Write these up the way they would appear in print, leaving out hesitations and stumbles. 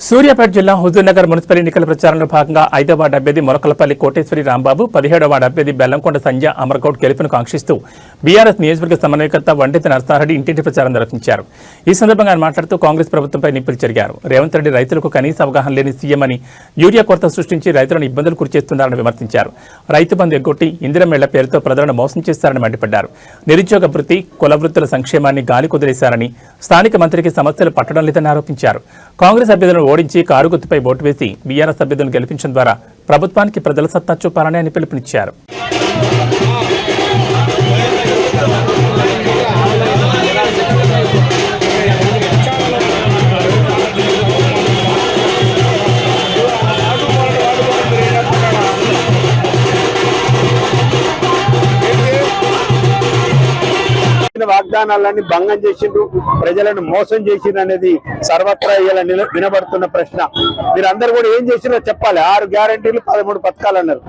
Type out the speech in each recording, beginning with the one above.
సూర్యాపేట జిల్లా హుజూర్నగర్ మున్సిపల్ ఎన్నికల ప్రచారంలో భాగంగా 5వ వార్డు అభ్యర్థి మొలకలపల్లి కోటేశ్వరి రాంబాబు, 17వ వార్డు అభ్యర్థి బెల్లంకొండ సంధ్య అమర్గౌడ్ గెలుపును కాంక్షిస్తూ బీఆర్ఎస్ నియోజకవర్గ సమన్వయకర్త వండెతి నరసారెడ్డి ఇంటింటి ప్రచారం నిర్వహించారు. ఈ సందర్భంగా ఆయన మాట్లాడుతూ కాంగ్రెస్ ప్రభుత్వంపై నిప్పులు చెరిగారు. రేవంత్ రెడ్డి రైతులకు కనీస అవగాహన లేని సీఎం అని, యూరియా కొరత సృష్టించి రైతులను ఇబ్బందులు గురిచేస్తున్నారని విమర్శించారు. రైతు బంధు ఎగ్గొట్టి ఇందిరమేళ్ల పేరుతో ప్రజలను మోసం చేస్తారని మండిపడ్డారు. నిరుద్యోగ వృత్తి, కుల వృత్తుల సంక్షేమాన్ని గాలి కుదిరేశారని, స్థానిక మంత్రికి సమస్యలు పట్టడం లేదని ఆరోపించారు. కాంగ్రెస్ అభ్యర్థులను ఓడించి కారు గుర్తుపై ఓటు వేసి బీఆర్ఎస్ అభ్యర్థులను గెలిపించడం ద్వారా ప్రభుత్వానికి ప్రజల సత్తా చూపాలని ఆయన పిలుపునిచ్చారు. వాగ్దానాలన్నీ భంగం చేసిండ్రు, ప్రజలను మోసం చేసిండ్రు అనేది సర్వత్రా ఇలా వినబడుతున్న ప్రశ్న. మీరందరూ కూడా ఏం చేసినో చెప్పాలి. 6 గ్యారంటీలు 13 పథకాలు అన్నారు.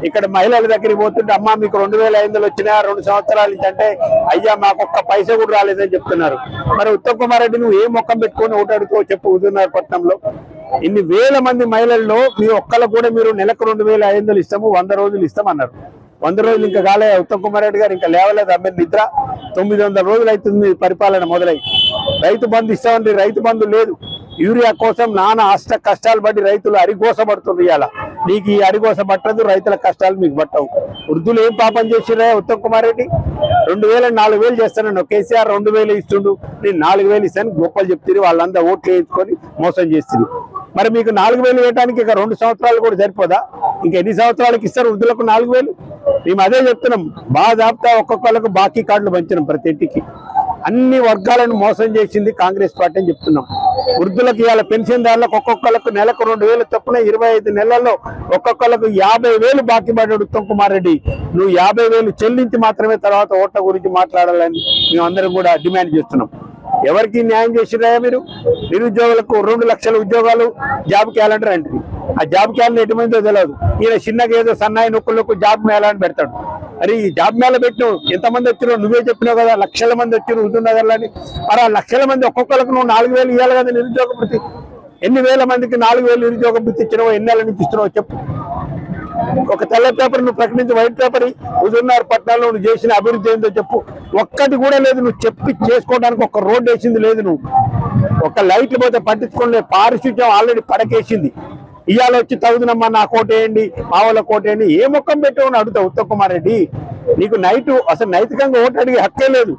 ఇక్కడ మహిళల దగ్గరికి పోతుంటే అమ్మా మీకు 2500 వచ్చినా 2 సంవత్సరాలు అంటే అయ్యా మాకు ఒక్క పైసా కూడా రాలేదని చెప్తున్నారు. మరి ఉత్తమ్ కుమార్ రెడ్డి నువ్వు ఏ మొక్కం పెట్టుకొని ఓటాడుకో చెప్పు. హుజూర్నగర్ పట్టణంలో ఇన్ని వేల మంది మహిళల్లో మీ ఒక్కళ్ళకు కూడా మీరు నెలకు 2500 ఇస్తాము, 100 రోజులు ఇస్తామన్నారు. 100 రోజులు ఇంకా కాలే. ఉత్తమ్ కుమార్ రెడ్డి గారు ఇంకా లేవలేదు. అమ్మే నిద్ర. 900 రోజులు అవుతుంది పరిపాలన మొదలై. రైతు బంధు ఇస్తామంటే రైతు బంధు లేదు. యూరియా కోసం నానా కష్టాలు పడి రైతులు అరిగోసపడుతుంది. ఇవాళ నీకు ఈ అరిగోస పట్టదు, రైతుల కష్టాలు మీకు పట్టవు. వృద్ధులు ఏం పాపం చేసిరా ఉత్తమ్ కుమార్ రెడ్డి? 2000 4000 చేస్తాను. కేసీఆర్ 2000 ఇస్తుండు, నేను 4000 ఇస్తాను గొప్పలు చెప్తుంది. వాళ్ళంతా ఓట్లు వేయించుకొని మోసం చేస్తుంది. మరి మీకు 4000 వేయడానికి ఇక 2 సంవత్సరాలు కూడా సరిపోదా? ఇంక ఎన్ని సంవత్సరాలకు ఇస్తారు వృద్ధులకు 4000? మేము అదే చెప్తున్నాం. బాధాప్తా ఒక్కొక్కళ్ళకు బాకీ కార్డులు పంచినాం. ప్రతి ఇంటికి అన్ని వర్గాలను మోసం చేసింది కాంగ్రెస్ పార్టీ అని చెప్తున్నాం. వృద్ధులకు ఇవాళ పెన్షన్దారులకు ఒక్కొక్కళ్ళకు నెలకు 2000 చొప్పున 25 నెలల్లో ఒక్కొక్కళ్ళకు 50,000 బాకీ పడ్డాడు ఉత్తమ్ కుమార్ రెడ్డి. నువ్వు 50,000 చెల్లించి మాత్రమే తర్వాత ఓట్ల గురించి మాట్లాడాలని మేమందరం కూడా డిమాండ్ చేస్తున్నాం. ఎవరికి న్యాయం చేసిరా మీరు? నిరుద్యోగులకు 2 లక్షల ఉద్యోగాలు జాబ్ క్యాలెండర్ అంటే ఆ జాబ్ క్యాలెండర్ ఎటుమందో తెలియదు. ఈయన చిన్నగా ఏదో సన్నాయి నొక్కులకు జాబ్ మేళ అని పెడతాడు. అరే ఈ జాబ్ మేళ పెట్టినావు, ఎంతమంది వచ్చినావు? నువ్వే చెప్పినావు కదా, లక్షల మంది వచ్చినారు హుజూర్నగర్లో అని. మరి ఆ లక్షల మంది ఒక్కొక్కరికి నువ్వు 4000 ఇవ్వాలి కదా నిరుద్యోగ వృత్తి. ఎన్ని వేల మందికి 4000 నిరుద్యోగ వృత్తి ఇచ్చినావో, ఎన్ని నెలల నుంచి ఇస్తున్నావో చెప్పు. ఒక తెల్ల పేపర్ నువ్వు ప్రకటించి, వైట్ పేపర్ హుజూర్నగర్ పట్టణంలో నువ్వు చేసిన అభివృద్ధి ఏందో చెప్పు. ఒక్కటి కూడా లేదు. నువ్వు చెప్పి చేసుకోవడానికి ఒక రోడ్డు వేసింది లేదు. నువ్వు ఒక లైట్లు పోతే పట్టించుకోలే. పారిశుద్ధ్యం ఆల్రెడీ పడకేసింది. ఇవాళ వచ్చి తగుదనమ్మా నా కోటేయండి, మా వాళ్ళ కోటేయండి. ఏ మొక్కం పెట్టావు అని అడుగుతావు ఉత్తమ్ కుమార్ రెడ్డి? నీకు అసలు నైతికంగా ఓటు అడిగే హక్కే లేదు.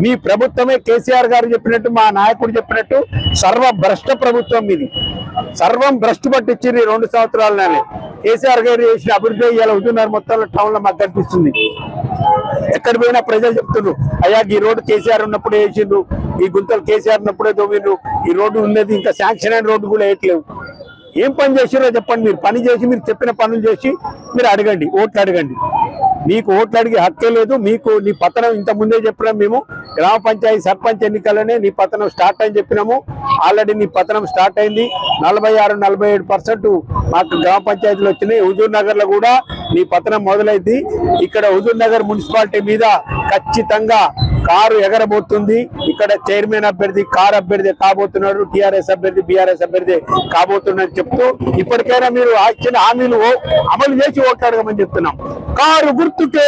మీ ప్రభుత్వమే కేసీఆర్ గారు చెప్పినట్టు, మా నాయకుడు చెప్పినట్టు సర్వభ్రష్ట ప్రభుత్వం మీది. సర్వం భ్రష్టు పట్టించింది 2 సంవత్సరాలనే. కేసీఆర్ గారు చేసిన అభివృద్ధి ఇవాళ హుజూర్నగర్ మొత్తంలో టౌన్ లో మాకు కనిపిస్తుంది. ఎక్కడ పోయినా ప్రజలు చెప్తున్నారు, అయ్యా ఈ రోడ్డు కేసీఆర్ ఉన్నప్పుడే వేసిండ్రు, ఈ గుంతలు కేసీఆర్ ఉన్నప్పుడే తోమిండ్రు, ఈ రోడ్డు ఉన్నది ఇంకా శాంక్షన్ అయిన రోడ్డు కూడా వేయట్లేవు. ఏం పని చేసిరో చెప్పండి. మీరు పని చేసి, మీరు చెప్పిన పనులు చేసి మీరు అడగండి, ఓట్లు అడగండి. మీకు ఓట్లు అడిగే హక్కే లేదు. మీకు నీ పతనం ఇంత ముందే చెప్పినాం. మేము గ్రామ పంచాయతీ సర్పంచ్ ఎన్నికలనే నీ పతనం స్టార్ట్ అని చెప్పినాము. ఆల్రెడీ నీ పతనం స్టార్ట్ అయింది. 46-47% మాకు గ్రామ పంచాయతీలు వచ్చినాయి. హుజూర్నగర్ లో కూడా నీ పతనం మొదలైంది. ఇక్కడ హుజూర్నగర్ మున్సిపాలిటీ మీద ఖచ్చితంగా కారు ఎగరబోతుంది. ఇక్కడ చైర్మన్ అభ్యర్థి కారు అభ్యర్థి కాబోతున్నాడు, టీఆర్ఎస్ అభ్యర్థి బీఆర్ఎస్ అభ్యర్థి కాబోతున్నాడని చెప్తూ ఇప్పటికైనా మీరు ఇచ్చిన హామీలు అమలు చేసి ఓట్లాడమని చెప్తున్నాం. కారు గుర్తుకే